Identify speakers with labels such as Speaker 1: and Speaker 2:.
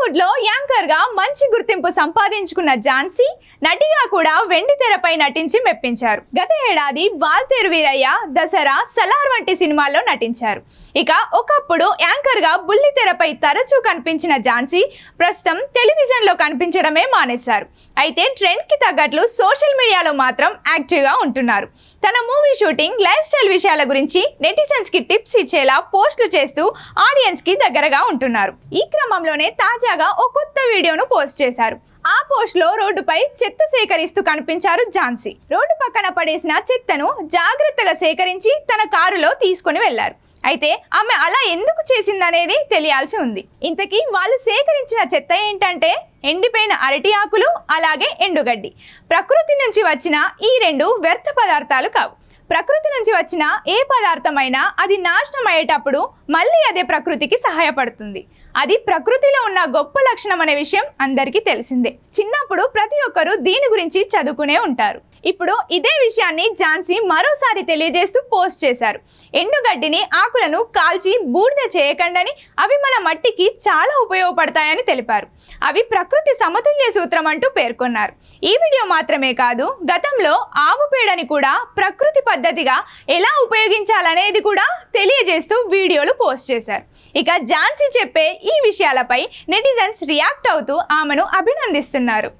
Speaker 1: టాలీవుడ్ లో యాంకర్ గా మంచి గుర్తింపు సంపాదించుకున్న ఝాన్సీ నటిగా కూడా వెండి తెరపై నటించి మెప్పించారు. గత ఏడాది వాల్తేరు వీరయ్య, దసరా, సలార్ వంటి సినిమాల్లో నటించారు. ఇక ఒకప్పుడు యాంకర్ గా బుల్లి తెరపై తరచూ కనిపించిన ఝాన్సీ ప్రస్తుతం టెలివిజన్ లో కనిపించడమే మానేశారు. అయితే ట్రెండ్ కి తగ్గట్లు సోషల్ మీడియాలో మాత్రం యాక్టివ్ గా ఉంటున్నారు. తన మూవీ షూటింగ్, లైఫ్ స్టైల్ విషయాల గురించి నెటిజన్స్ కి టిప్స్ ఇచ్చేలా పోస్టులు చేస్తూ ఆడియన్స్ కి దగ్గరగా ఉంటున్నారు. ఈ క్రమంలోనే తాజాగా ఓ కొత్త వీడియోను పోస్ట్ చేశారు. ఆ పోస్ట్ లో రోడ్డుపై చెత్త సేకరిస్తూ కనిపించారు ఝాన్సీ. రోడ్డు పక్కన పడేసిన చెత్తను జాగ్రత్తగా సేకరించి తన కారులో తీసుకుని వెళ్లారు. అయితే ఆమె అలా ఎందుకు చేసిందనేది తెలియాల్సి ఉంది. ఇంతకీ వాళ్ళు సేకరించిన చెత్త ఏంటంటే ఎండిపోయిన అరటి ఆకులు, అలాగే ఎండుగడ్డి. ప్రకృతి నుంచి వచ్చిన ఈ రెండు వ్యర్థ పదార్థాలు కావు. ప్రకృతి నుంచి వచ్చిన ఏ పదార్థమైనా అది నాశనం అయ్యేటప్పుడు మళ్ళీ అదే ప్రకృతికి సహాయపడుతుంది. అది ప్రకృతిలో ఉన్న గొప్ప లక్షణం అనే విషయం అందరికీ తెలిసిందే. చిన్నప్పుడు ప్రతి ఒక్కరూ దీని గురించి చదువుకునే ఉంటారు. ఇప్పుడు ఇదే విషయాన్ని ఝాన్సీ మరోసారి తెలియజేస్తూ పోస్ట్ చేశారు. ఎండుగడ్డిని, ఆకులను కాల్చి బూడిద చేయకండని, అవి మన మట్టికి చాలా ఉపయోగపడతాయని తెలిపారు. అవి ప్రకృతి సమతుల్య సూత్రం అంటూ పేర్కొన్నారు. ఈ వీడియో మాత్రమే కాదు, గతంలో ఆవు పేడని కూడా ప్రకృతి పద్ధతిగా ఎలా ఉపయోగించాలనేది కూడా తెలియజేస్తూ వీడియోలు పోస్ట్ చేశారు. ఇక ఝాన్సీ చెప్పే ఈ విషయాలపై నెటిజన్స్ రియాక్ట్ అవుతూ ఆమెను అభినందిస్తున్నారు.